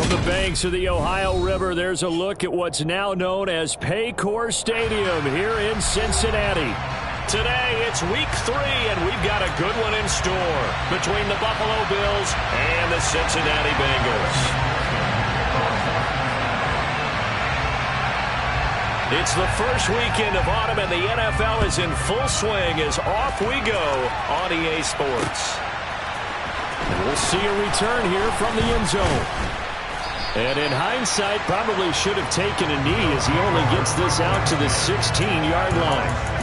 From the banks of the Ohio River, there's a look at what's now known as Paycor Stadium here in Cincinnati. Today, it's week 3, and we've got a good one in store between the Buffalo Bills and the Cincinnati Bengals. It's the first weekend of autumn, and the NFL is in full swing as off we go on EA Sports. And we'll see a return here from the end zone. And in hindsight, probably should have taken a knee as he only gets this out to the 16-yard line.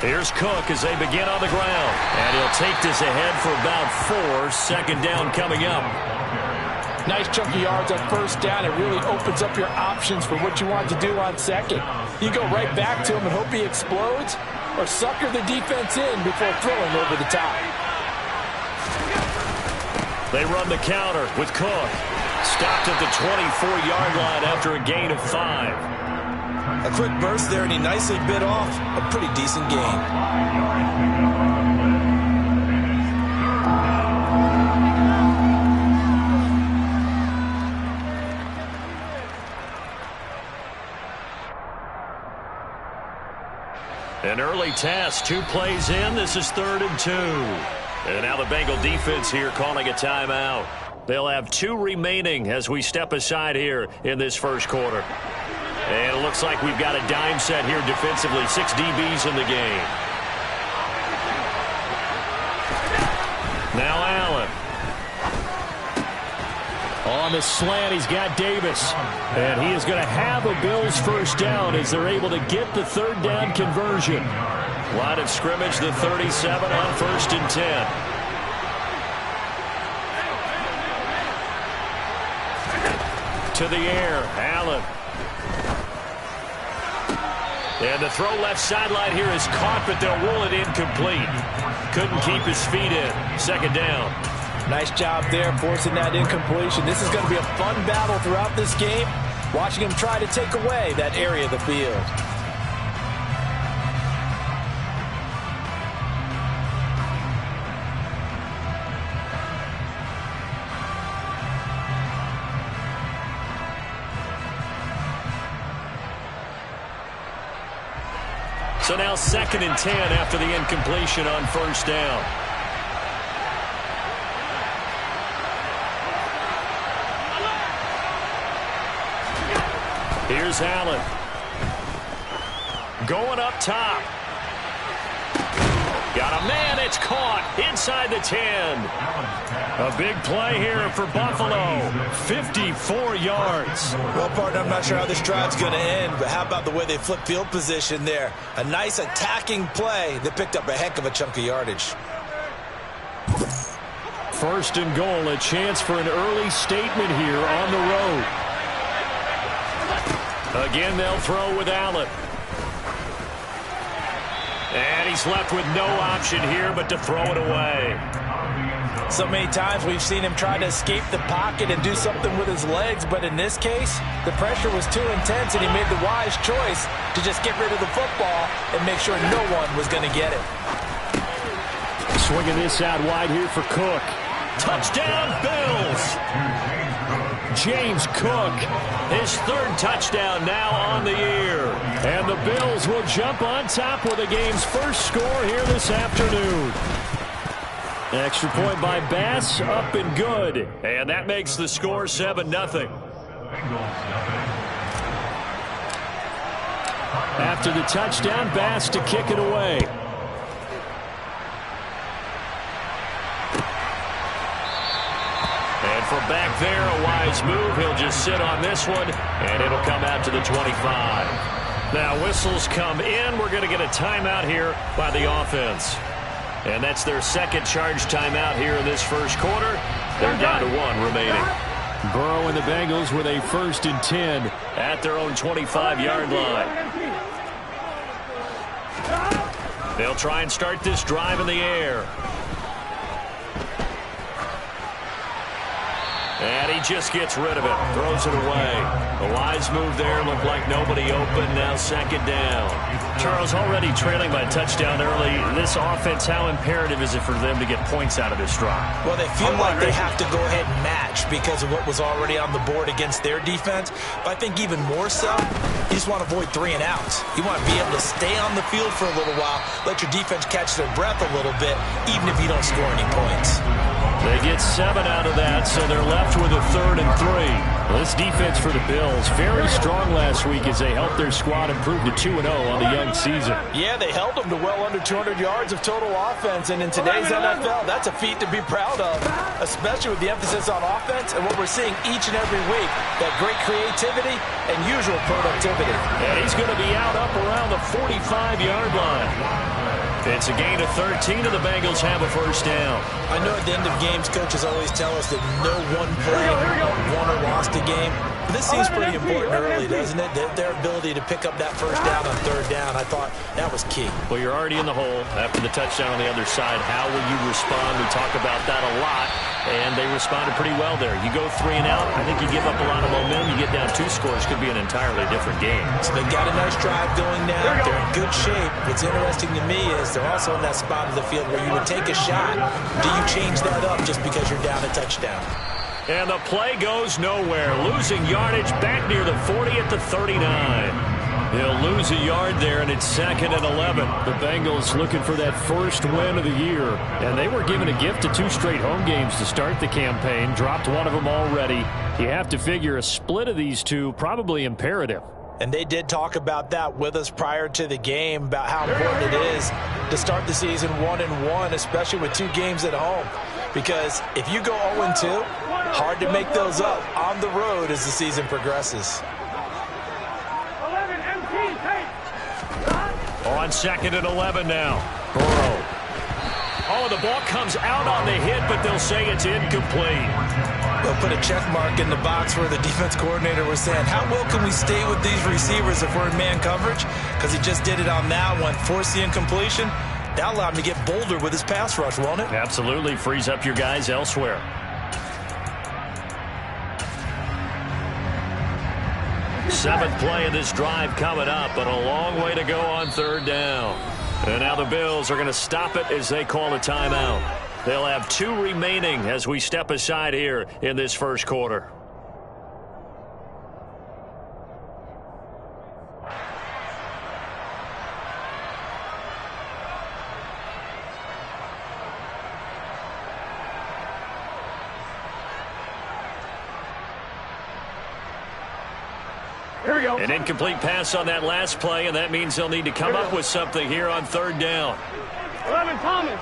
Here's Cook as they begin on the ground. And he'll take this ahead for about 4. Second down coming up. Nice chunky yards on first down. It really opens up your options for what you want to do on second. You go right back to him and hope he explodes, or sucker the defense in before throwing over the top. They run the counter with Cook. Stopped at the 24-yard line after a gain of 5. A quick burst there, and he nicely bit off a pretty decent gain. An early test, 2 plays in. This is 3rd and 2. And now the Bengal defense here calling a timeout. They'll have 2 remaining as we step aside here in this first quarter. And it looks like we've got a dime set here defensively. 6 DBs in the game. Now Allen. On the slant, he's got Davis. And he is going to have a Bills first down as they're able to get the 3rd down conversion. Line of scrimmage, the 37 on 1st and 10. To the air, Allen. And the throw left sideline here is caught, but they'll rule it incomplete. Couldn't keep his feet in. 2nd down. Nice job there forcing that incompletion. This is going to be a fun battle throughout this game, watching him try to take away that area of the field. So now 2nd and 10 after the incompletion on 1st down. Here's Allen. Going up top. Got a man, it's caught inside the 10. A big play here for Buffalo. 54 yards. Well, partner, I'm not sure how this drive's going to end, but how about the way they flip field position there? A nice attacking play that picked up a heck of a chunk of yardage. 1st and goal, a chance for an early statement here on the road. Again, they'll throw with Allen. And he's left with no option here but to throw it away. So many times we've seen him try to escape the pocket and do something with his legs, but in this case, the pressure was too intense and he made the wise choice to just get rid of the football and make sure no one was going to get it. Swinging this out wide here for Cook. Touchdown, Bills! James Cook, his 3rd touchdown now on the year. And the Bills will jump on top with the game's first score here this afternoon. Extra point by Bass, up and good. And that makes the score 7-0. After the touchdown, Bass to kick it away. And from back there, a wise move. He'll just sit on this one, and it'll come out to the 25. Now whistles come in. We're going to get a timeout here by the offense. And that's their second charge timeout here in this first quarter. They're down to 1 remaining. Burrow and the Bengals with a 1st and 10 at their own 25-yard line. They'll try and start this drive in the air. And he just gets rid of it, throws it away. A wise move there, looked like nobody open, now 2nd down. Charles, already trailing by a touchdown early. This offense, how imperative is it for them to get points out of this drive? Well, they feel like they have to go ahead and match because of what was already on the board against their defense. But I think even more so, you just want to avoid 3 and outs. You want to be able to stay on the field for a little while, let your defense catch their breath a little bit, even if you don't score any points. They get 7 out of that, so they're left with a 3rd and 3. Well, this defense for the Bills, very strong last week as they helped their squad improve to 2-0 on the young season. Yeah, they held them to well under 200 yards of total offense, and in today's NFL, that's a feat to be proud of, especially with the emphasis on offense and what we're seeing each and every week, that great creativity and usual productivity. And he's going to be out up around the 45-yard line. It's a gain of 13, and the Bengals have a 1st down. I know at the end of games, coaches always tell us that no one play won or lost a game. But this seems pretty important early, doesn't it? Their ability to pick up that 1st down on 3rd down, I thought that was key. Well, you're already in the hole after the touchdown on the other side. How will you respond? We talk about that a lot, and they responded pretty well there. You go 3 and out, I think you give up a lot of momentum. You get down 2 scores, could be an entirely different game. So they've got a nice drive going now. They're in good shape. What's interesting to me is they're also in that spot of the field where you would take a shot. Do you change that up just because you're down a touchdown? And the play goes nowhere. Losing yardage back near the 40 at the 39. They'll lose a yard there, and it's 2nd and 11. The Bengals looking for that 1st win of the year. And they were given a gift of 2 straight home games to start the campaign. Dropped one of them already. You have to figure a split of these 2 probably imperative. And they did talk about that with us prior to the game, about how important it is to start the season 1-1, especially with 2 games at home. Because if you go 0-2, hard to make those up on the road as the season progresses. On 2nd and 11 now. Burrow. Oh, the ball comes out on the hit, but they'll say it's incomplete. They'll put a check mark in the box where the defense coordinator was saying, how well can we stay with these receivers if we're in man coverage? Because he just did it on that one, forced the incompletion. That allowed him to get bolder with his pass rush, won't it? Absolutely. Frees up your guys elsewhere. Seventh play of this drive coming up, but a long way to go on 3rd down. And now the Bills are going to stop it as they call a timeout. They'll have 2 remaining as we step aside here in this first quarter. Here we go. An incomplete pass on that last play, and that means they'll need to come up with something here on 3rd down. 11 Thomas.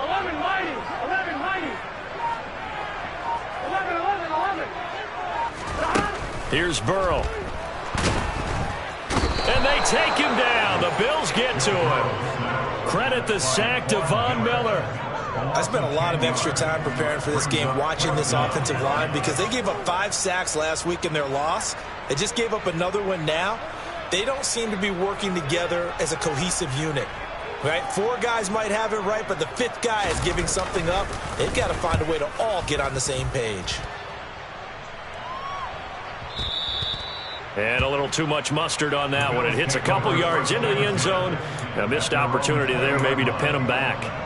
11 Mighty. 11 Mighty. 11. Here's Burrow. And they take him down. The Bills get to him. Credit the sack to Von Miller. I spent a lot of extra time preparing for this game, watching this offensive line, because they gave up 5 sacks last week in their loss. They just gave up another one now. They don't seem to be working together as a cohesive unit. Right? 4 guys might have it right, but the 5th guy is giving something up. They've got to find a way to all get on the same page. And a little too much mustard on that one. It hits a couple yards into the end zone. A missed opportunity there maybe to pin them back.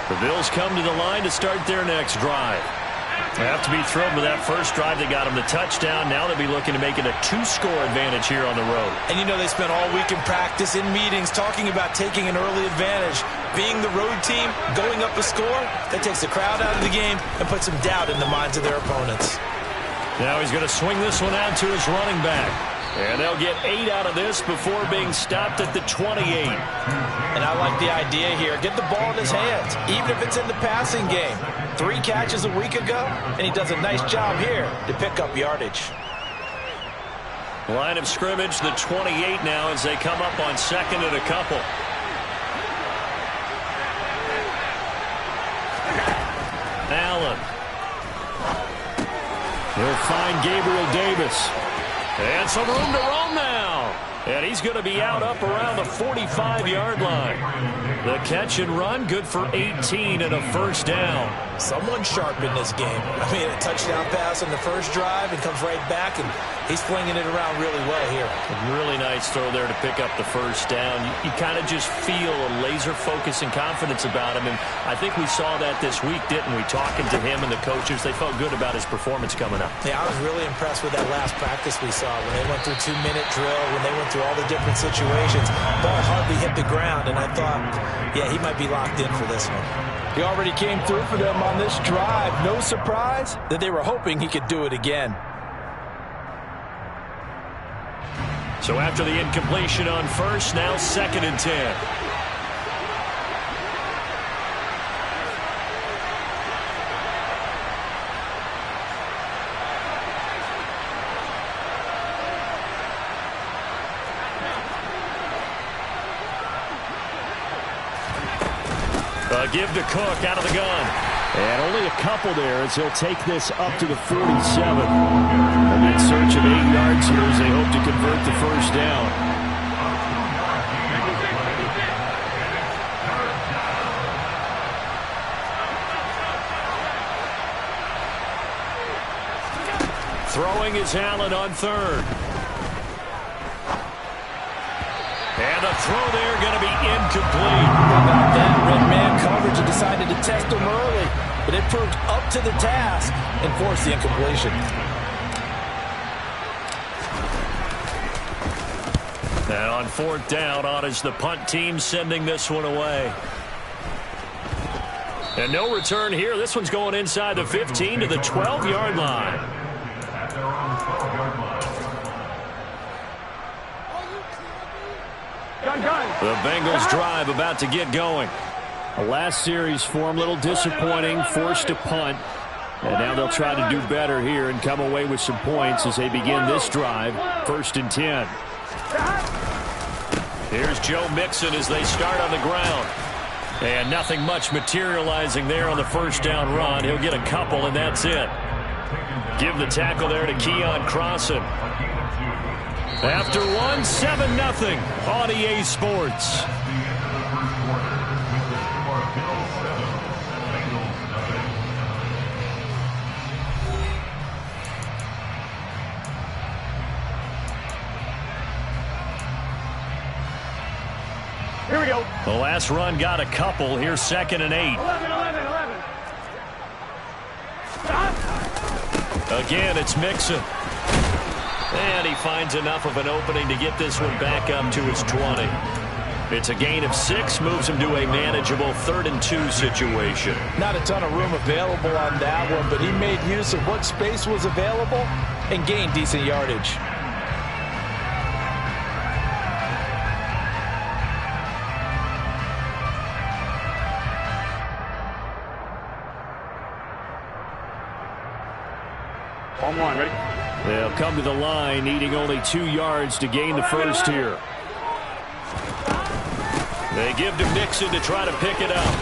The Bills come to the line to start their next drive. They have to be thrilled with that first drive. They got them the touchdown. Now they'll be looking to make it a 2-score advantage here on the road. And you know they spent all week in practice, in meetings, talking about taking an early advantage. Being the road team, going up a score, that takes the crowd out of the game and puts some doubt in the minds of their opponents. Now he's going to swing this one out to his running back. And they'll get 8 out of this before being stopped at the 28. And I like the idea here. Get the ball in his hands, even if it's in the passing game. 3 catches a week ago, and he does a nice job here to pick up yardage. Line of scrimmage, the 28 now as they come up on second and a couple. Allen. He'll find Gabriel Davis. And some room to roam now. And he's going to be out up around the 45-yard line. The catch and run, good for 18 and a first down. Someone sharp in this game. I mean, a touchdown pass on the first drive and comes right back, and he's flinging it around really well here. A really nice throw there to pick up the first down. You kind of just feel a laser focus and confidence about him, and I think we saw that this week, didn't we? Talking to him and the coaches, they felt good about his performance coming up. Yeah, I was really impressed with that last practice we saw when they went through 2-minute drill, when they went through all the different situations. Ball hardly hit the ground, and I thought, yeah, he might be locked in for this one. He already came through for them on this drive. No surprise that they were hoping he could do it again. So after the incompletion on first, now second and 10. Give to Cook out of the gun. And only a couple there as he'll take this up to the 47. And in search of 8 yards here as they hope to convert the first down. Throwing is Allen on third. And the throw there going to be incomplete. How about that? Red man coverage and decided to test him early. But it proved up to the task and forced the incompletion. And on fourth down, on is the punt team sending this one away. And no return here. This one's going inside the 15 to the 12-yard line. The Bengals drive about to get going. The last series for them, a little disappointing, forced to punt. And now they'll try to do better here and come away with some points as they begin this drive. First and 10. Here's Joe Mixon as they start on the ground. And nothing much materializing there on the first down run. He'll get a couple, and that's it. Give the tackle there to Keon Crossan. After one, 7-0 on EA Sports. Here we go. The last run got a couple. Here's second and 8. 11. Again, it's Mixon. And he finds enough of an opening to get this one back up to his 20. It's a gain of 6, moves him to a manageable 3rd and 2 situation. Not a ton of room available on that one, but he made use of what space was available and gained decent yardage. On one, ready? They'll come to the line, needing only 2 yards to gain the first here. They give to Mixon to try to pick it up.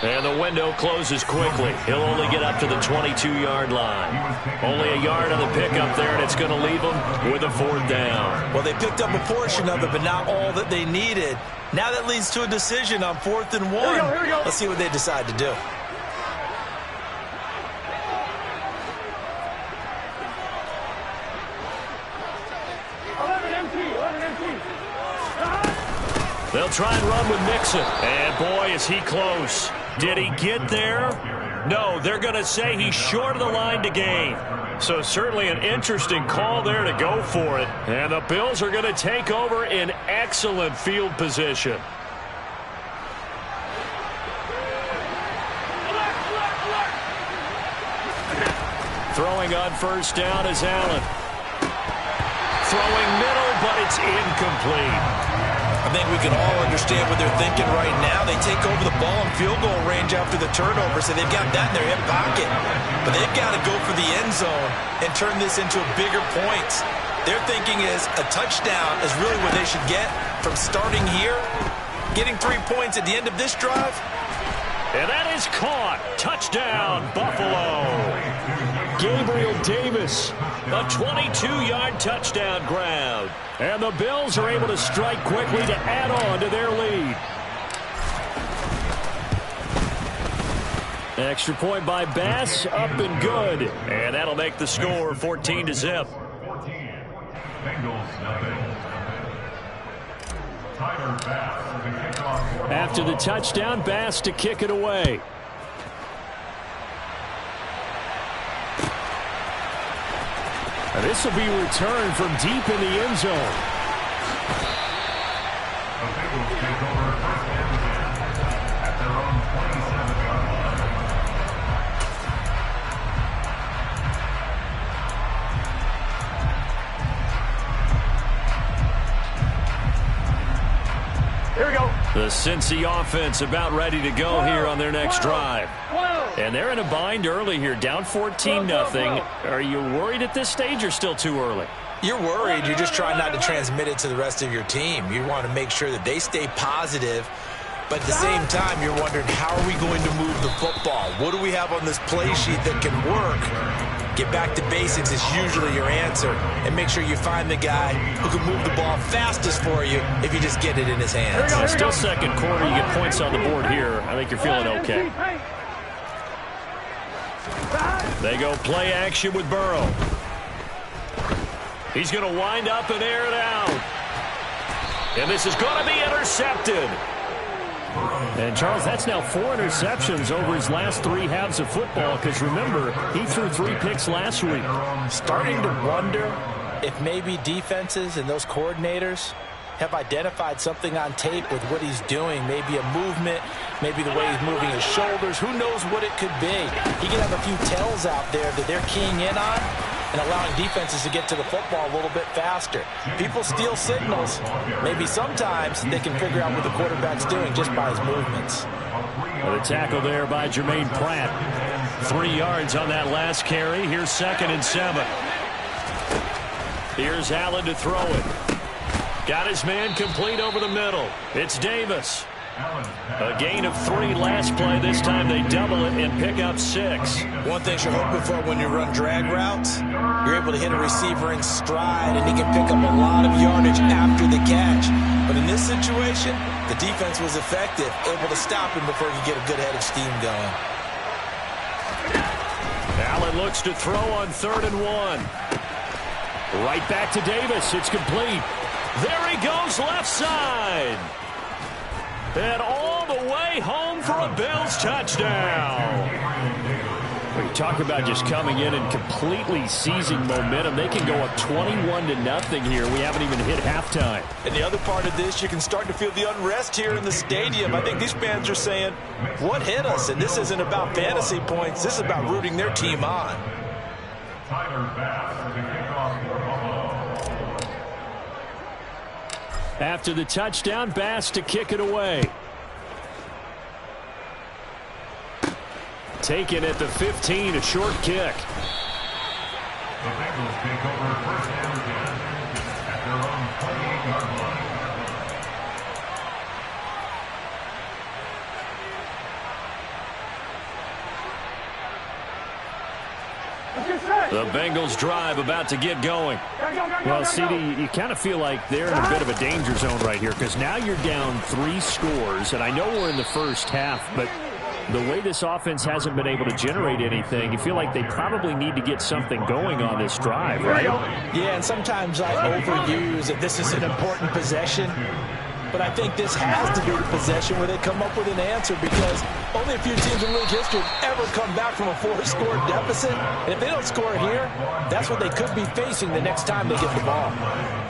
And the window closes quickly. He'll only get up to the 22-yard line. Only a yard on the pickup there, and it's going to leave them with a 4th down. Well, they picked up a portion of it, but not all that they needed. Now that leads to a decision on 4th and 1. Here we go. Let's see what they decide to do. They'll try and run with Mixon. And boy, is he close. Did he get there? No, they're going to say he's short of the line to gain. So certainly an interesting call there to go for it. And the Bills are going to take over in excellent field position. Throwing on first down is Allen. Throwing middle, but it's incomplete. I think we can all understand what they're thinking right now. They take over the ball in field goal range after the turnover, so they've got that in their hip pocket. But they've got to go for the end zone and turn this into a bigger points. Their thinking is a touchdown is really what they should get from starting here. Getting 3 points at the end of this drive. And that is caught. Touchdown, Buffalo. Gabriel Davis, a 22-yard touchdown grab. And the Bills are able to strike quickly to add on to their lead. Extra point by Bass, up and good. And that'll make the score 14-0. After the touchdown, Bass to kick it away. And this will be returned from deep in the end zone. Here we go. The Cincy offense about ready to go here on their next drive. And they're in a bind early here, down 14-0. Are you worried at this stage or still too early? You're worried. You're just trying not to transmit it to the rest of your team. You want to make sure that they stay positive. But at the same time, you're wondering, how are we going to move the football? What do we have on this play sheet that can work? Get back to basics is usually your answer. And make sure you find the guy who can move the ball fastest for you if you just get it in his hands. Still second quarter. You get points on the board here. I think you're feeling okay. They go play action with Burrow. He's going to wind up and air it out. And this is going to be intercepted. And, Charles, that's now 4 interceptions over his last 3 halves of football, because, remember, he threw 3 picks last week. Starting to wonder if maybe defenses and those coordinators have identified something on tape with what he's doing. Maybe a movement, maybe the way he's moving his shoulders. Who knows what it could be? He could have a few tells out there that they're keying in on and allowing defenses to get to the football a little bit faster. People steal signals. Maybe sometimes they can figure out what the quarterback's doing just by his movements. The tackle there by Jermaine Pratt. 3 yards on that last carry. Here's 2nd and 7. Here's Allen to throw it. Got his man complete over the middle. It's Davis. A gain of 3 last play. This time they double it and pick up 6. One thing you're hoping for when you run drag routes, you're able to hit a receiver in stride, and he can pick up a lot of yardage after the catch. But in this situation, the defense was effective, able to stop him before he could get a good head of steam going. Allen looks to throw on 3rd and 1. Right back to Davis. It's complete. There he goes, left side. And all the way home for a Bills touchdown. We talk about just coming in and completely seizing momentum. They can go up 21-0 here. We haven't even hit halftime. And the other part of this, you can start to feel the unrest here in the stadium. I think these fans are saying, what hit us? And this isn't about fantasy points. This is about rooting their team on. After the touchdown, Bass to kick it away. Taken at the 15, a short kick. The Bengals take over 1st and 10 at their own 28-yard line. The Bengals drive about to get going. Well, CD, you kind of feel like they're in a bit of a danger zone right here, because now you're down 3 scores, and I know we're in the first half, but the way this offense hasn't been able to generate anything, you feel like they probably need to get something going on this drive, right? Yeah, and sometimes I overuse that this is an important possession. But I think this has to be the possession where they come up with an answer, because only a few teams in league history have ever come back from a 4-score deficit. And if they don't score here, that's what they could be facing the next time they get the ball.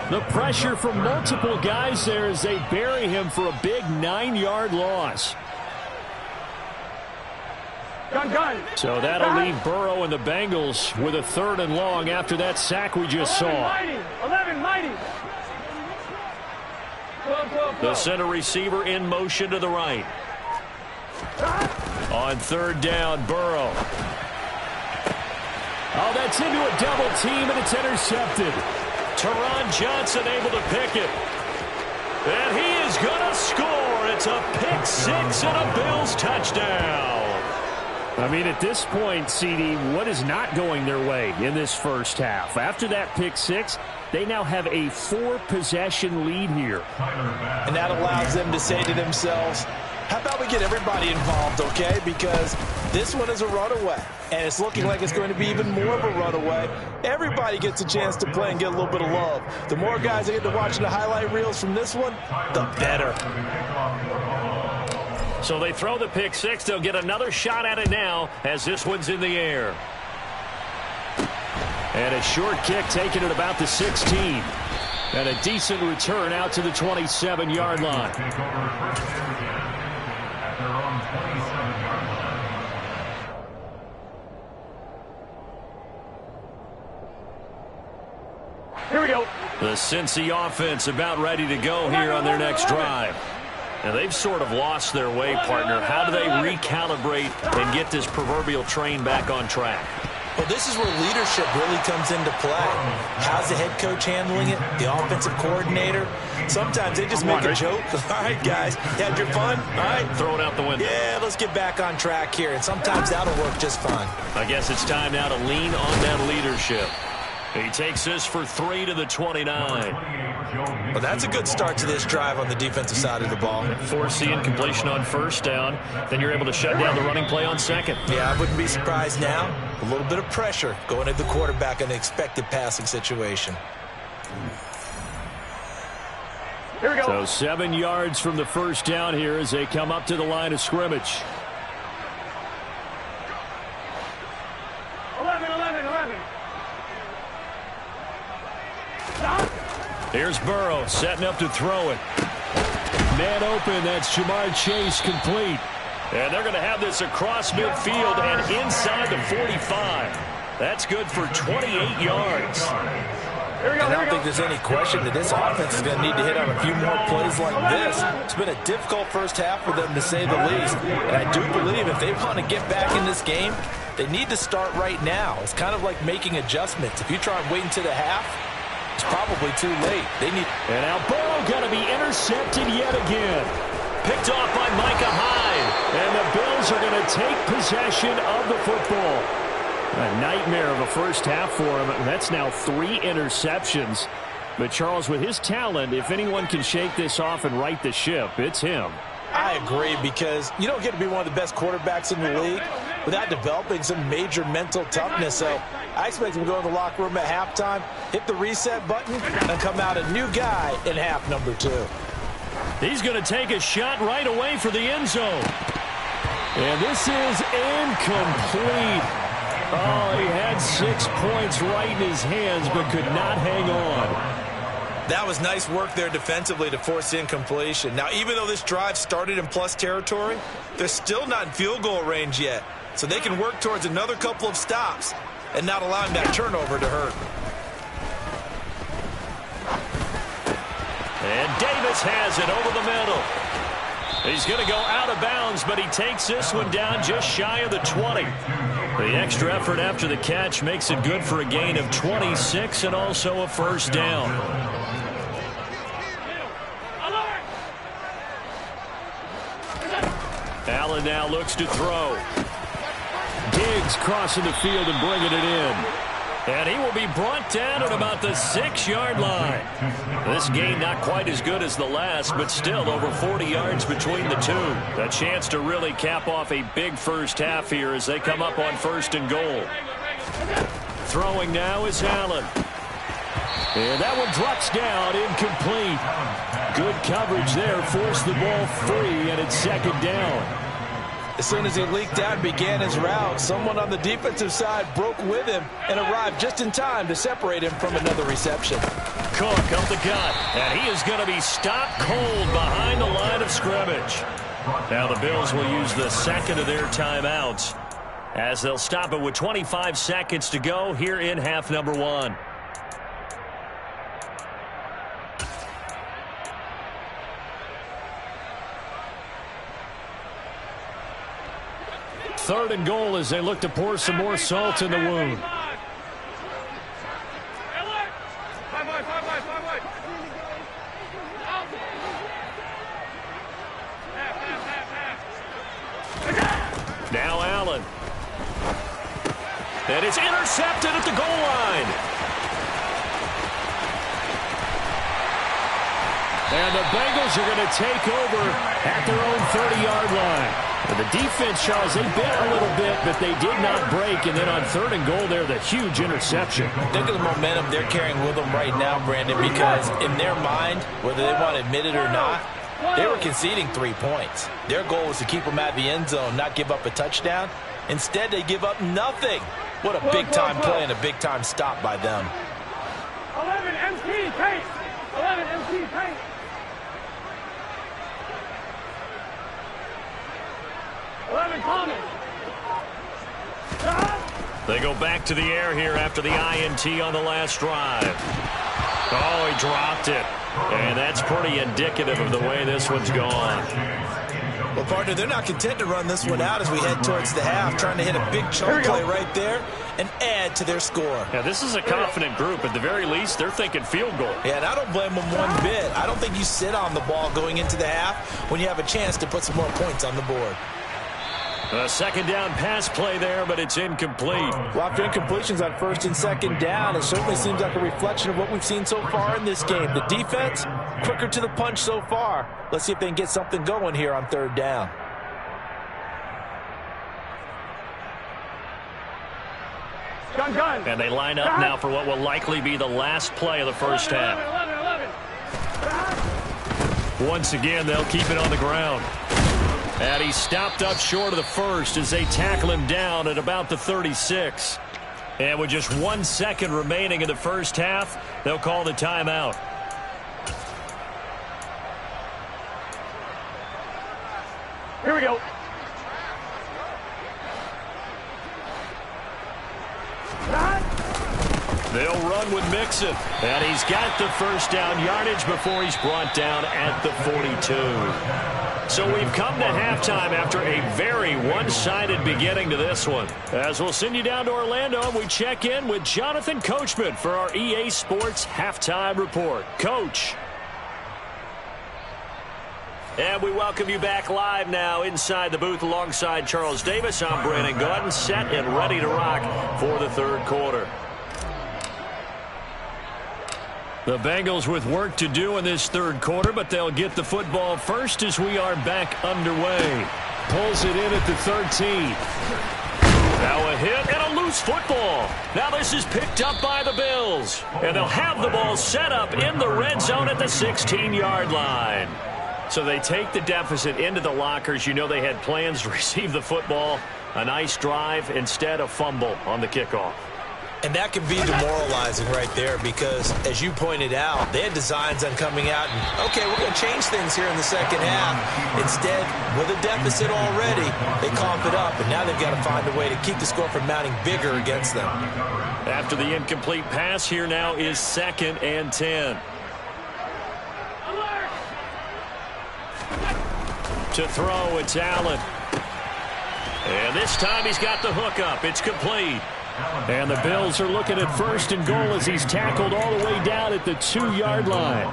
The pressure from multiple guys there as they bury him for a big 9-yard loss. So that'll leave Burrow and the Bengals with a 3rd and long after that sack we just saw. The center receiver in motion to the right. On third down, Burrow. Oh, that's into a double team, and it's intercepted. Teron Johnson able to pick it. And he is going to score. It's a pick six and a Bills touchdown. I mean, at this point, CD, what is not going their way in this first half? After that pick six, they now have a 4-possession lead here. And that allows them to say to themselves, how about we get everybody involved, okay? Because this one is a runaway, and it's looking like it's going to be even more of a runaway. Everybody gets a chance to play and get a little bit of love. The more guys that get to watch the highlight reels from this one, the better. So they throw the pick six. They'll get another shot at it now as this one's in the air. And a short kick taken at about the 16. And a decent return out to the 27-yard line. Here we go. The Cincy offense about ready to go here on their next drive. Now, they've sort of lost their way, partner. How do they recalibrate and get this proverbial train back on track? Well, this is where leadership really comes into play. How's the head coach handling it? The offensive coordinator? Sometimes they just make a joke. All right, guys, you had your fun? All right. Throw it out the window. Yeah, let's get back on track here. And sometimes that'll work just fine. I guess it's time now to lean on that leadership. He takes this for 3 to the 29. Well, that's a good start to this drive on the defensive side of the ball. Forcing completion on first down. Then you're able to shut down the running play on second. Yeah, I wouldn't be surprised now. A little bit of pressure going at the quarterback in an expected passing situation. Here we go. So 7 yards from the first down here as they come up to the line of scrimmage. 11. Here's Burrow setting up to throw it. Man open, that's Jamar Chase complete. And they're going to have this across midfield and inside the 45. That's good for 28 yards. And I don't think there's any question that this offense is going to need to hit on a few more plays like this. It's been a difficult first half for them, to say the least. And I do believe if they want to get back in this game, they need to start right now. It's kind of like making adjustments. If you try and wait until the half, it's probably too late. They need. And now Burrow going to be intercepted yet again. Picked off by Micah Hyde. And the Bills are going to take possession of the football. A nightmare of a first half for him. That's now 3 interceptions. But Charles, with his talent, if anyone can shake this off and right the ship, it's him. I agree, because you don't get to be one of the best quarterbacks in the league without developing some major mental toughness. So I expect him to go in the locker room at halftime, hit the reset button, and come out a new guy in half number 2. He's going to take a shot right away for the end zone. And this is incomplete. Oh, he had 6 points right in his hands, but could not hang on. That was nice work there defensively to force incompletion. Now, even though this drive started in plus territory, they're still not in field goal range yet. So they can work towards another couple of stops and not allowing that turnover to hurt. And Davis has it over the middle. He's going to go out of bounds, but he takes this one down just shy of the 20. The extra effort after the catch makes it good for a gain of 26 and also a first down. Allen now looks to throw. Diggs crossing the field and bringing it in. And he will be brought down at about the 6-yard line. This game not quite as good as the last, but still over 40 yards between the two. A chance to really cap off a big first half here as they come up on 1st and goal. Throwing now is Allen. And that one drops down, incomplete. Good coverage there, forced the ball free, and it's 2nd down. As soon as he leaked out and began his route, someone on the defensive side broke with him and arrived just in time to separate him from another reception. Cook up the gut, and he is going to be stopped cold behind the line of scrimmage. Now the Bills will use the second of their timeouts as they'll stop it with 25 seconds to go here in half number 1. 3rd and goal as they look to pour some more salt in the wound. Now Allen. And it's intercepted at the goal line. And the Bengals are going to take over at their own 30-yard line. And the defense, Charles, they bit a little bit, but they did not break. And then on 3rd and goal there, the huge interception. Think of the momentum they're carrying with them right now, Brandon, because in their mind, whether they want to admit it or not, they were conceding 3 points. Their goal was to keep them at the end zone, not give up a touchdown. Instead, they give up nothing. What a big-time play and a big-time stop by them. 11 MT, Kate. 11 MT, Kate. 11 Common. They go back to the air here after the INT on the last drive. Oh, he dropped it. And that's pretty indicative of the way this one's gone. Well, partner, they're not content to run this one out as we head towards the half, trying to hit a big chunk play right there and add to their score. Yeah, this is a confident group. At the very least, they're thinking field goal. Yeah, and I don't blame them one bit. I don't think you sit on the ball going into the half when you have a chance to put some more points on the board. A 2nd down pass play there, but it's incomplete. Well, after incompletions on 1st and 2nd down, it certainly seems like a reflection of what we've seen so far in this game. The defense, quicker to the punch so far. Let's see if they can get something going here on 3rd down. Gun. And they line up now for what will likely be the last play of the first half. 11. Once again, they'll keep it on the ground. And he stopped up short of the first as they tackle him down at about the 36. And with just 1 second remaining in the first half, they'll call the timeout. Here we go. They'll run with Mixon. And he's got the first down yardage before he's brought down at the 42. So we've come to halftime after a very one-sided beginning to this one. As we'll send you down to Orlando, and we check in with Jonathan Coachman for our EA Sports Halftime Report. Coach. And we welcome you back live now inside the booth alongside Charles Davis. I'm Brandon Gaudin, set and ready to rock for the 3rd quarter. The Bengals with work to do in this 3rd quarter, but they'll get the football first as we are back underway. Pulls it in at the 13. Now a hit and a loose football. Now this is picked up by the Bills. And they'll have the ball set up in the red zone at the 16-yard line. So they take the deficit into the lockers. You know they had plans to receive the football. A nice drive, instead a fumble on the kickoff. And that can be demoralizing right there because, as you pointed out, they had designs on coming out and, okay, we're going to change things here in the second half. Instead, with a deficit already, they cough it up, and now they've got to find a way to keep the score from mounting bigger against them. After the incomplete pass, here now is 2nd and 10. To throw, it's Allen. And this time he's got the hook up. It's complete. And the Bills are looking at 1st and goal as he's tackled all the way down at the 2-yard line.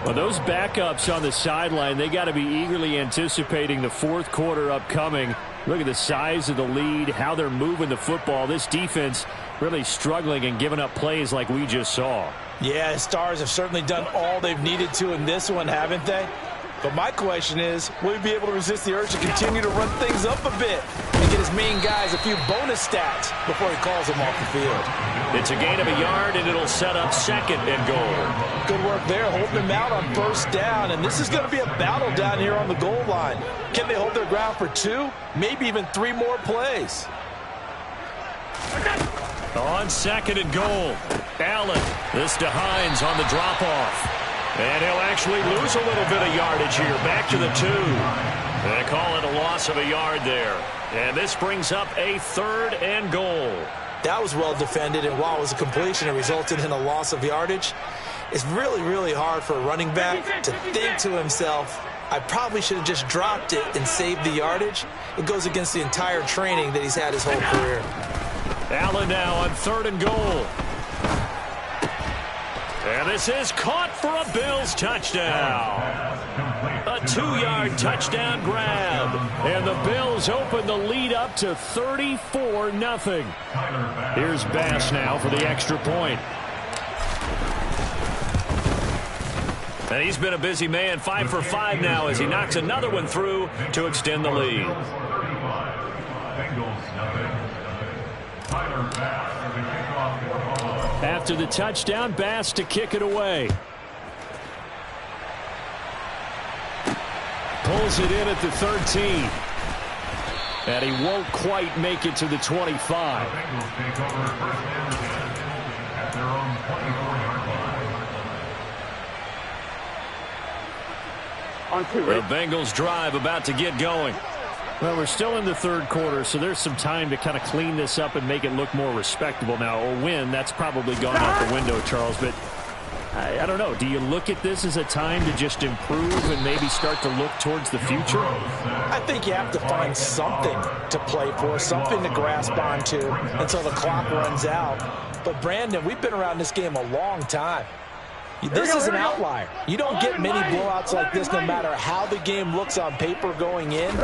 Well, those backups on the sideline, they got to be eagerly anticipating the 4th quarter upcoming. Look at the size of the lead, how they're moving the football. This defense really struggling and giving up plays like we just saw. Yeah, Stars have certainly done all they've needed to in this one, haven't they? But my question is, will he be able to resist the urge to continue to run things up a bit and get his main guys a few bonus stats before he calls them off the field? It's a gain of a yard, and it'll set up 2nd and goal. Good work there, holding him out on 1st down, and this is going to be a battle down here on the goal line. Can they hold their ground for 2, maybe even 3 more plays? On 2nd and goal, Allen. This to Hines on the drop-off. And he'll actually lose a little bit of yardage here. Back to the 2. They call it a loss of a yard there. And this brings up a 3rd and goal. That was well defended, and while it was a completion, it resulted in a loss of yardage. It's really, really hard for a running back to think to himself, I probably should have just dropped it and saved the yardage. It goes against the entire training that he's had his whole career. Allen now on 3rd and goal. And this is caught for a Bills touchdown. A 2-yard touchdown grab. And the Bills open the lead up to 34-0. Here's Bass now for the extra point. And he's been a busy man, 5 for 5 now as he knocks another one through to extend the lead. After the touchdown, Bass to kick it away. Pulls it in at the 13. And he won't quite make it to the 25. The Bengals drive about to get going. Well, we're still in the 3rd quarter, so there's some time to kind of clean this up and make it look more respectable. Now, a win, that's probably gone out the window, Charles, but I don't know. Do you look at this as a time to just improve and maybe start to look towards the future? I think you have to find something to play for, something to grasp onto until the clock runs out. But, Brandon, we've been around this game a long time. This is an outlier. You don't get many blowouts like this no matter how the game looks on paper going in.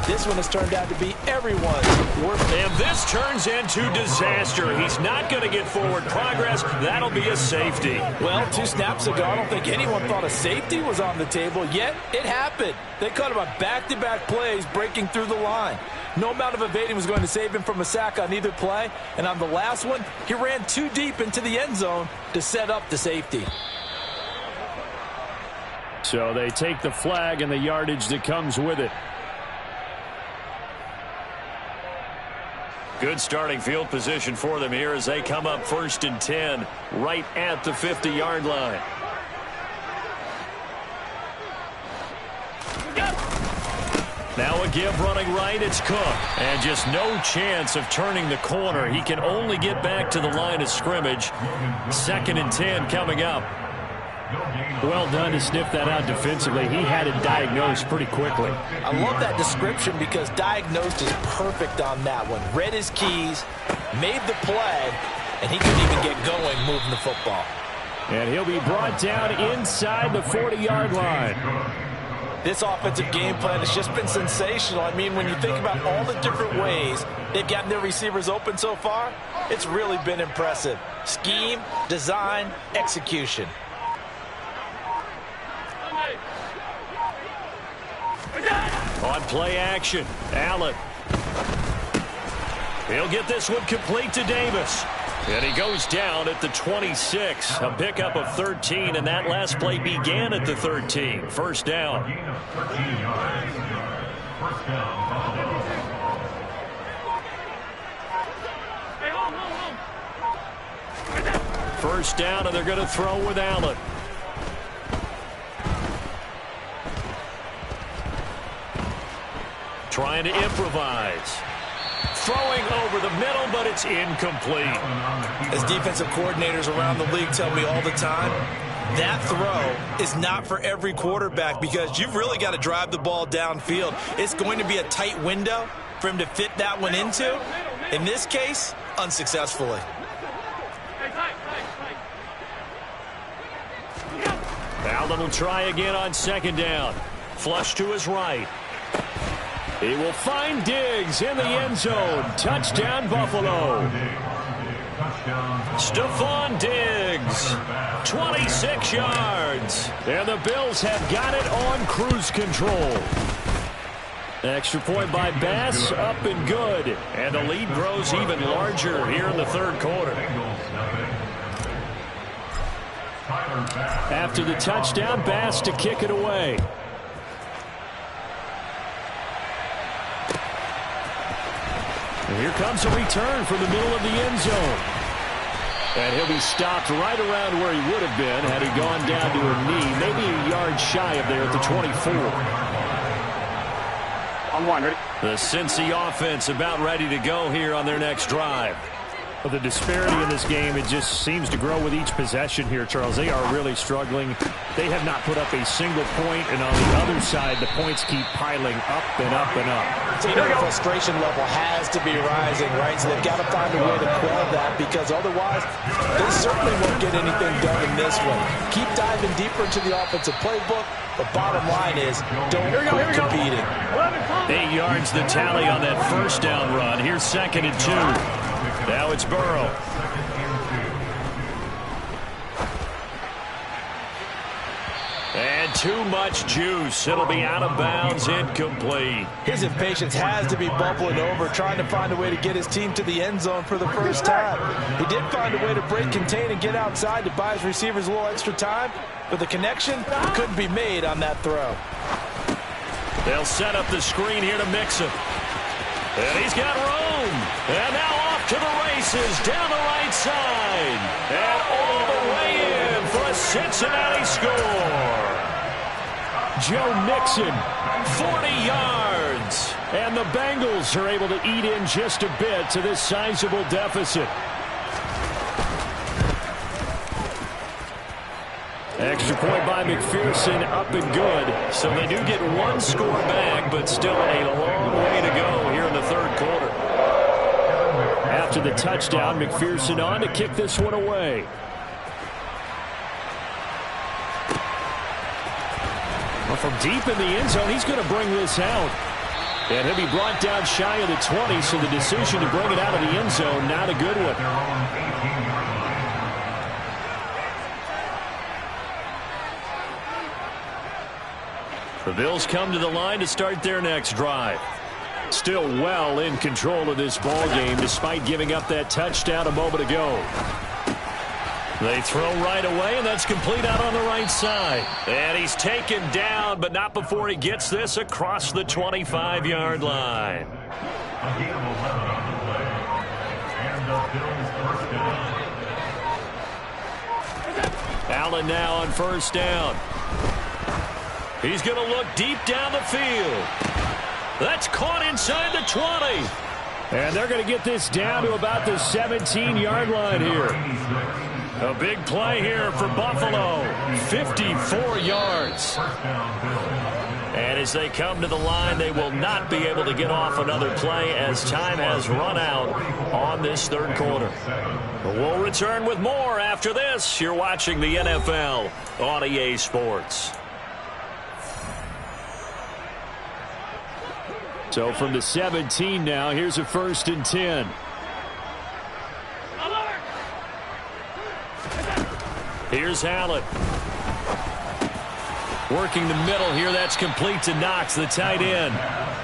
This one has turned out to be everyone's worst. And this turns into disaster. He's not going to get forward progress. That'll be a safety. Well, 2 snaps ago, I don't think anyone thought a safety was on the table, yet it happened. They caught him on back-to-back plays breaking through the line. No amount of evading was going to save him from a sack on either play. And on the last one, he ran too deep into the end zone to set up the safety. So they take the flag and the yardage that comes with it. Good starting field position for them here as they come up 1st and 10 right at the 50-yard line. Now a give running right, it's Cook. And just no chance of turning the corner. He can only get back to the line of scrimmage. 2nd and 10 coming up. Well done to sniff that out defensively. He had it diagnosed pretty quickly. I love that description because diagnosed is perfect on that one. Read his keys, made the play, and he couldn't even get going moving the football. And he'll be brought down inside the 40-yard line. This offensive game plan has just been sensational. I mean, when you think about all the different ways they've gotten their receivers open so far, it's really been impressive. Scheme, design, execution. On play action, Allen. He'll get this one complete to Davis. And he goes down at the 26. A pickup of 13, and that last play began at the 13. 1st down. First down, and they're going to throw with Allen. Trying to improvise. Throwing over the middle, but it's incomplete. As defensive coordinators around the league tell me all the time, that throw is not for every quarterback because you've really got to drive the ball downfield. It's going to be a tight window for him to fit that one into. In this case, unsuccessfully. Allen will try again on 2nd down. Flush to his right. He will find Diggs in the end zone. Touchdown, Buffalo. Stephon Diggs, 26 yards. And the Bills have got it on cruise control. Extra point by Bass, up and good. And the lead grows even larger here in the 3rd quarter. After the touchdown, Bass to kick it away. And here comes a return from the middle of the end zone. And he'll be stopped right around where he would have been had he gone down to a knee, maybe a yard shy of there at the 24. On 1, ready? The Cincy offense about ready to go here on their next drive. Well, the disparity in this game, it just seems to grow with each possession here, Charles. They are really struggling. They have not put up a single point, and on the other side, the points keep piling up and up and up. So the frustration level has to be rising, right? So they've got to find a way to quell that, because otherwise they certainly won't get anything done in this one. Keep diving deeper into the offensive playbook, but bottom line is don't quit competing. 8 yards the tally on that first down run. Here's 2nd and 2. Now it's Burrow. And too much juice. It'll be out of bounds, incomplete. His impatience has to be bubbling over, trying to find a way to get his team to the end zone for the first time. He did find a way to break contain and get outside to buy his receivers a little extra time, but the connection couldn't be made on that throw. They'll set up the screen here to Mixon. And he's got room. And now off to the races down the right side. And all the way in for a Cincinnati score. Joe Mixon, 40 yards. And the Bengals are able to eat in just a bit to this sizable deficit. Extra point by McPherson, up and good. So they do get one score back, but still a long way to go here in the third quarter. After the touchdown, McPherson on to kick this one away. Well, from deep in the end zone, he's going to bring this out. And he'll be brought down shy of the 20, so the decision to bring it out of the end zone, not a good one. The Bills come to the line to start their next drive. Still well in control of this ball game despite giving up that touchdown a moment ago. They throw right away, and that's complete out on the right side. And he's taken down, but not before he gets this across the 25-yard line. A gain of 11 on the play. And the Bills first down. Allen now on first down. He's going to look deep down the field. That's caught inside the 20. And they're going to get this down to about the 17-yard line here. A big play here for Buffalo. 54 yards. And as they come to the line, they will not be able to get off another play as time has run out on this third quarter. But we'll return with more after this. You're watching the NFL on EA Sports. So from the 17 now, here's a 1st and 10. Here's Allen. Working the middle here. That's complete to Knox, the tight end.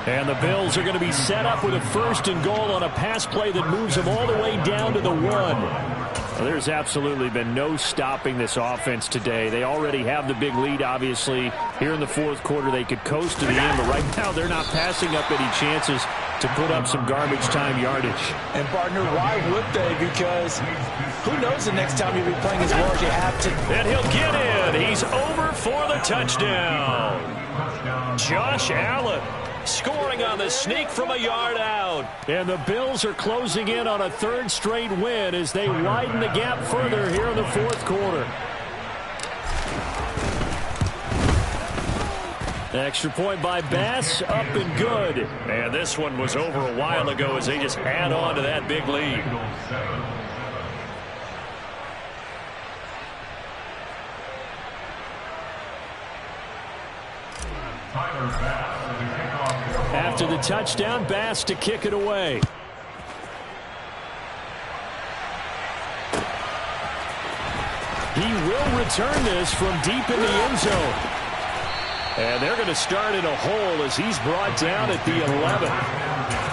And the Bills are going to be set up with a 1st and goal on a pass play that moves them all the way down to the 1. Well, there's absolutely been no stopping this offense today. They already have the big lead, obviously. Here in the fourth quarter, they could coast to the end, but right now they're not passing up any chances to put up some garbage time yardage. And, partner, why would they? Because who knows the next time you'll be playing as well as you have to. And he'll get in. He's over for the touchdown. Josh Allen scoring on the sneak from a yard out. And the Bills are closing in on a 3rd straight win as they widen the gap further here in the fourth quarter. Extra point by Bass, up and good. And this one was over a while ago as they just add on to that big lead. After the touchdown, Bass to kick it away. He will return this from deep in the end zone. And they're going to start in a hole as he's brought down at the 11.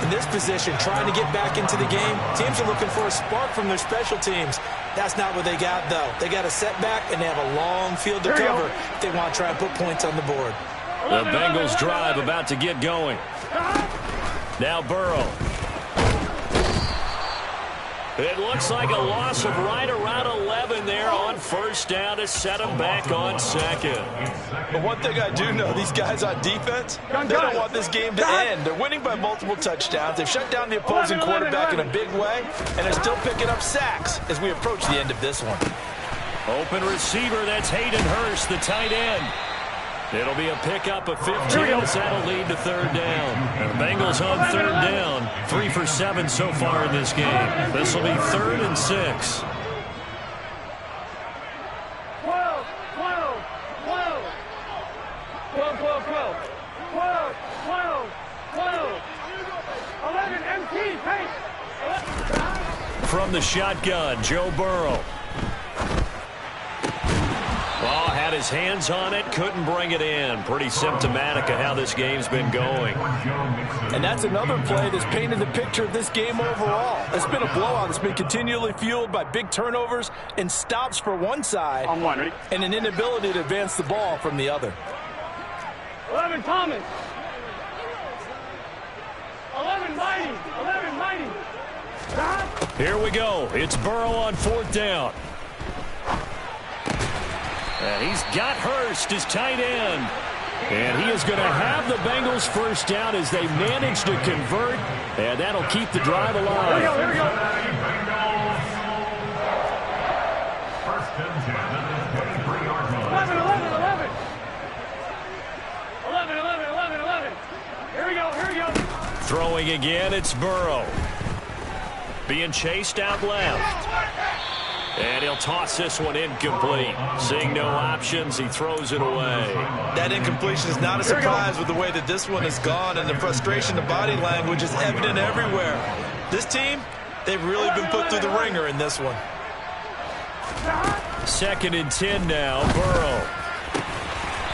In this position, trying to get back into the game, teams are looking for a spark from their special teams. That's not what they got, though. They got a setback, and they have a long field to cover if they want to try and put points on the board. The Bengals drive about to get going. Now Burrow. It looks like a loss of right around 11 there on first down to set him back on second. But one thing I do know, these guys on defense, they don't want this game to end. They're winning by multiple touchdowns. They've shut down the opposing quarterback in a big way, and they're still picking up sacks as we approach the end of this one. Open receiver, that's Hayden Hurst, the tight end. It'll be a pickup of 15 as that'll lead to third down. And the Bengals on third down, 3 for 7 so far in this game. This will be 3rd and 6. 12, 12, 12. 12, 12, 12. 12, 12, 12. 11, MT, pace. From the shotgun, Joe Burrow. Oh, had his hands on it, couldn't bring it in. Pretty symptomatic of how this game's been going. And that's another play that's painted the picture of this game overall. It's been a blowout. It's been continually fueled by big turnovers and stops for one side and an inability to advance the ball from the other. 11, Thomas. 11, Mighty. 11, Mighty. Here we go. It's Burrow on 4th down. And he's got Hurst, his tight end. And he is going to have the Bengals first down as they manage to convert. And that'll keep the drive alive. Here we go. First and 10 at the 23-yard line. 11, 11, 11. 11, 11, 11, 11. Here we go. Throwing again, it's Burrow. Being chased out left. And he'll toss this one incomplete. Seeing no options, he throws it away. That incompletion is not a surprise with the way that this one has gone, and the frustration, the body language is evident everywhere. This team, they've really been put through the ringer in this one. 2nd and 10 now, Burrow.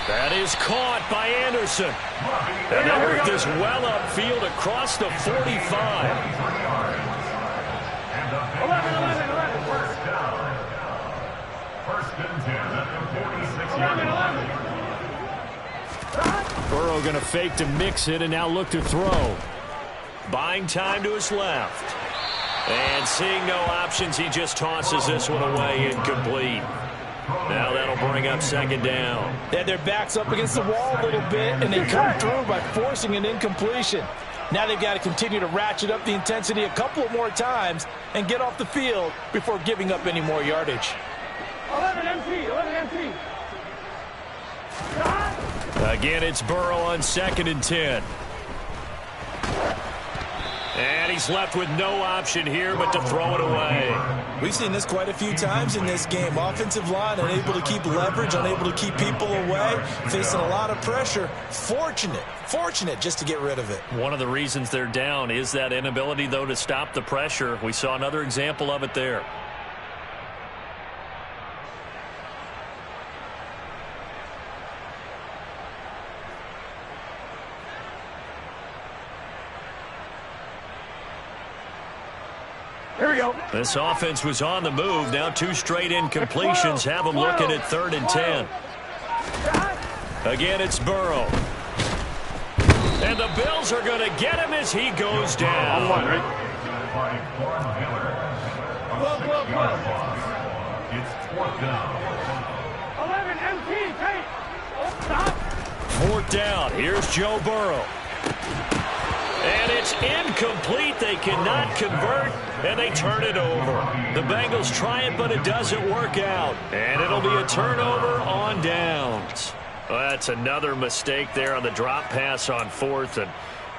That is caught by Anderson. And they work this well upfield across the 45. 11, 11, 11. First and 10 at the 46-yard line. Burrow going to fake to mix it and now look to throw. Buying time to his left. And seeing no options, he just tosses this one away incomplete. Now that'll bring up 2nd down. They had their backs up against the wall a little bit, and they come through by forcing an incompletion. Now they've got to continue to ratchet up the intensity a couple of more times and get off the field before giving up any more yardage. 11, MT, 11, MT. Again, it's Burrow on 2nd and 10. And he's left with no option here but to throw it away. We've seen this quite a few times in this game. Offensive line unable to keep leverage, unable to keep people away, facing a lot of pressure. Fortunate just to get rid of it. One of the reasons they're down is that inability, though, to stop the pressure. We saw another example of it there. Here we go. This offense was on the move. Now 2 straight incompletions have them looking at 3rd and 10. Again, it's Burrow. And the Bills are going to get him as he goes down. 12, 12, 12. It's 4th down. 11, MT, pace. Stop. 4th down. Here's Joe Burrow. And it's incomplete. They cannot convert, and they turn it over. The Bengals try it, but it doesn't work out. And it'll be a turnover on downs. Well, that's another mistake there on the drop pass on 4th, and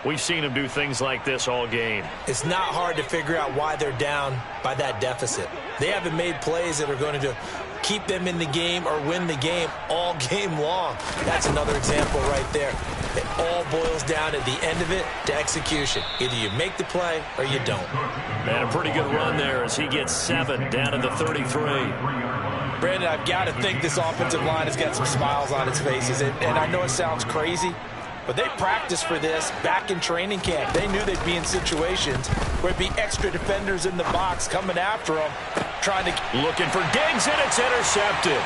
we've seen them do things like this all game. It's not hard to figure out why they're down by that deficit. They haven't made plays that are going to keep them in the game or win the game all game long. That's another example right there. It all boils down at the end of it to execution. Either you make the play or you don't. And a pretty good run there as he gets 7 down to the 33. Brandon, I've got to think this offensive line has got some smiles on its faces. And I know it sounds crazy, but they practiced for this back in training camp. They knew they'd be in situations where it'd be extra defenders in the box coming after them, trying to... Looking for Diggs, and it's intercepted.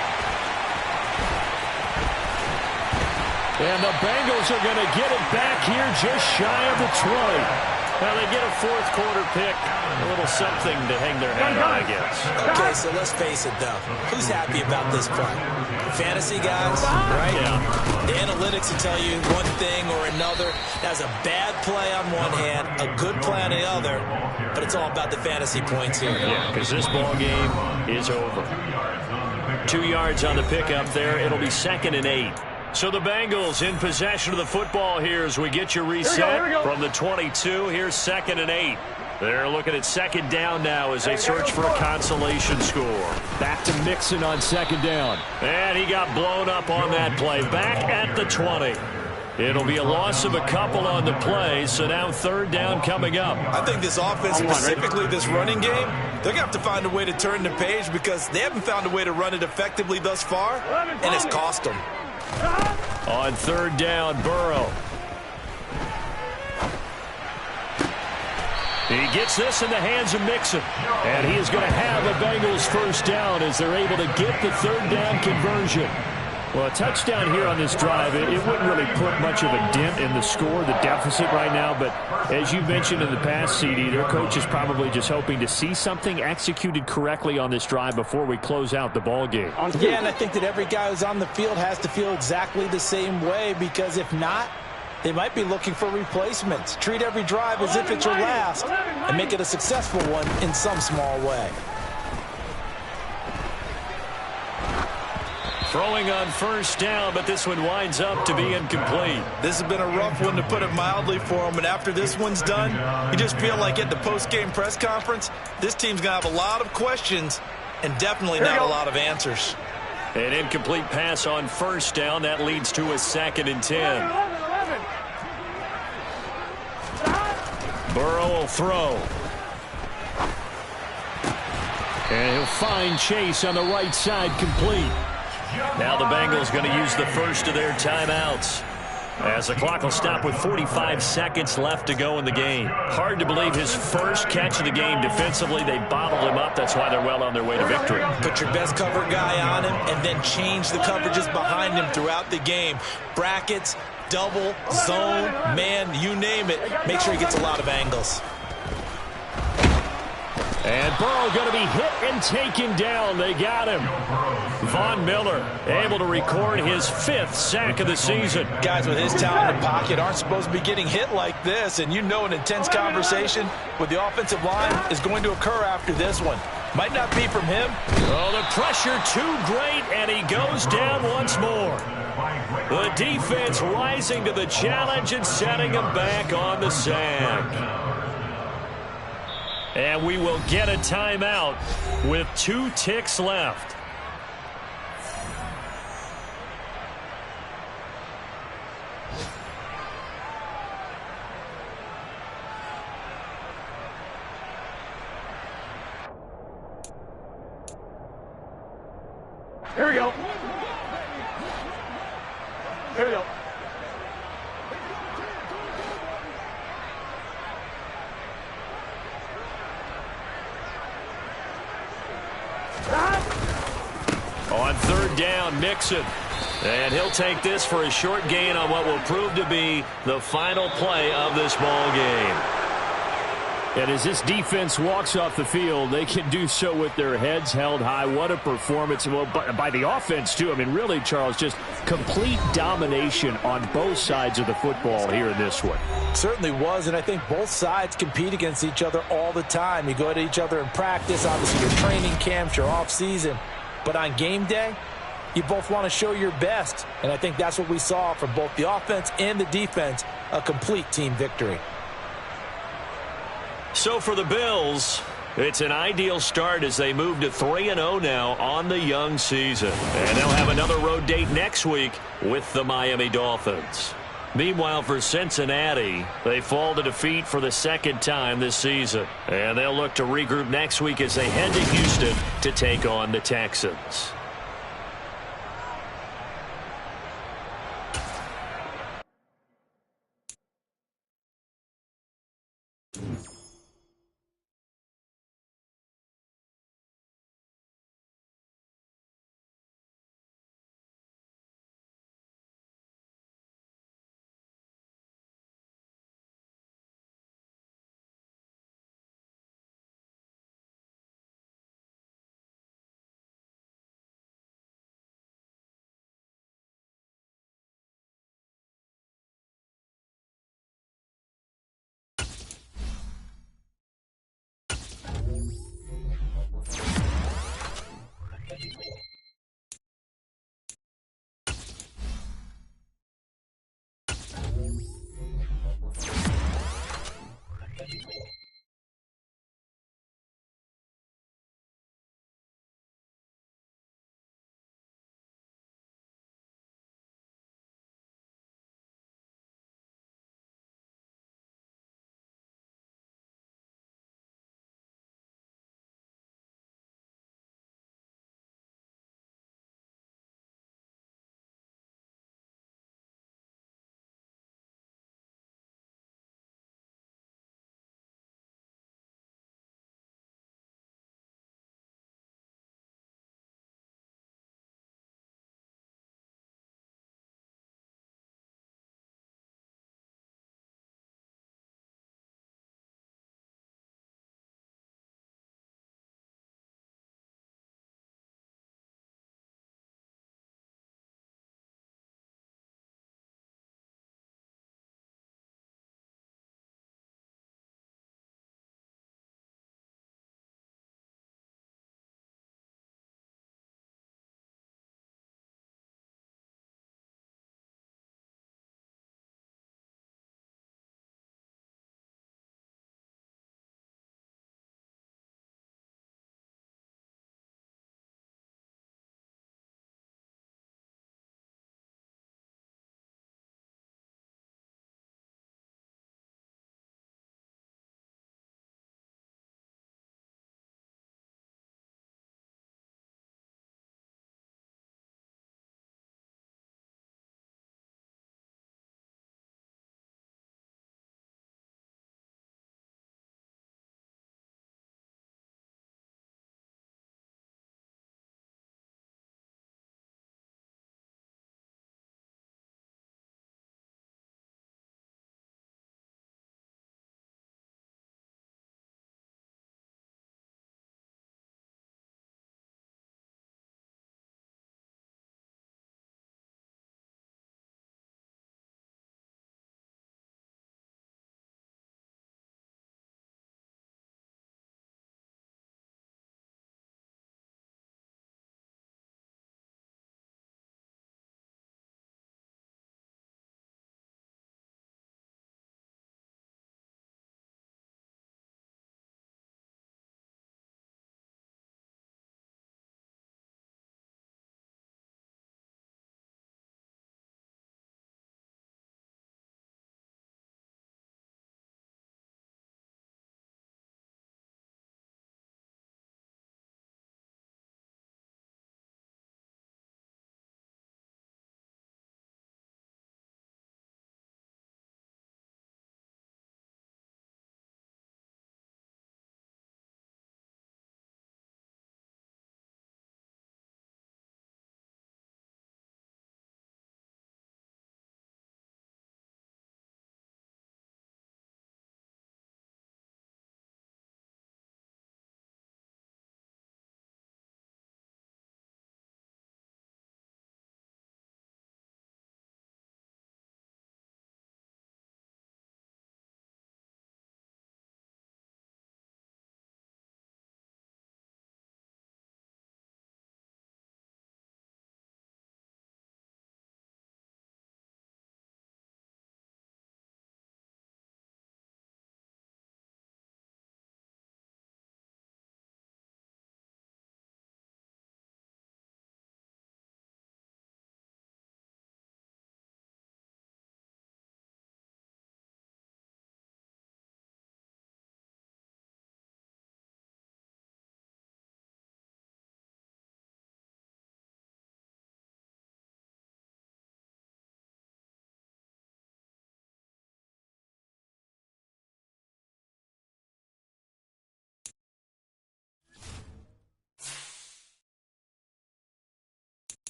And the Bengals are going to get it back here just shy of the 20. Well, they get a fourth quarter pick, a little something to hang their hat on, I guess. Okay, so let's face it, though. Who's happy about this play? Fantasy guys, right? Yeah. The analytics will tell you one thing or another. That's a bad play on one hand, a good play on the other, but it's all about the fantasy points here. Yeah, because this ball game is over. 2 yards on the pickup there. It'll be 2nd and 8. So the Bengals in possession of the football here as we get you reset from the 22. Here's 2nd and 8. They're looking at 2nd down now as they search for a consolation score. Back to Mixon on 2nd down. And he got blown up on that play. Back at the 20. It'll be a loss of a couple on the play, so now 3rd down coming up. I think this offense, specifically this running game, they're going to have to find a way to turn the page because they haven't found a way to run it effectively thus far, and it's cost them. On 3rd down, Burrow. He gets this in the hands of Mixon. And he is going to have a Bengals 1st down as they're able to get the 3rd down conversion. Well, a touchdown here on this drive, it wouldn't really put much of a dent in the score, the deficit right now. But as you mentioned in the past, CD, their coach is probably just hoping to see something executed correctly on this drive before we close out the ball game. Yeah, and I think that every guy who's on the field has to feel exactly the same way, because if not, they might be looking for replacements. Treat every drive as if it's your last and make it a successful one in some small way. Throwing on 1st down, but this one winds up to be incomplete. This has been a rough one, to put it mildly, for him. And after this one's done, you just feel like at the post-game press conference, this team's going to have a lot of questions and definitely not a lot of answers. An incomplete pass on 1st down. That leads to a 2nd and 10. Burrow will throw. And he'll find Chase on the right side, complete. Now the Bengals going to use the first of their timeouts as the clock will stop with 45 seconds left to go in the game. Hard to believe his first catch of the game defensively. They bottled him up. That's why they're well on their way to victory. Put your best cover guy on him and then change the coverages behind him throughout the game. Brackets, double, zone, man, you name it. Make sure he gets a lot of angles. And Burrow going to be hit and taken down. They got him. Von Miller able to record his 5th sack of the season. Guys with his talent in the pocket aren't supposed to be getting hit like this, and you know an intense conversation with the offensive line is going to occur after this one. Might not be from him. Oh, the pressure too great, and he goes down once more. The defense rising to the challenge and setting him back on the sack. And we will get a timeout with 2 ticks left. Here we go. Here we go. On 3rd down, Mixon. And he'll take this for a short gain on what will prove to be the final play of this ball game. And as this defense walks off the field, they can do so with their heads held high. What a performance. Well, by the offense, too. I mean, really, Charles, just complete domination on both sides of the football here in this one. Certainly was, and I think both sides compete against each other all the time. You go at each other in practice, obviously your training camps, your off-season. But on game day, you both want to show your best. And I think that's what we saw from both the offense and the defense, a complete team victory. So for the Bills, it's an ideal start as they move to 3-0 now on the young season. And they'll have another road date next week with the Miami Dolphins. Meanwhile, for Cincinnati, they fall to defeat for the 2nd time this season. And they'll look to regroup next week as they head to Houston to take on the Texans.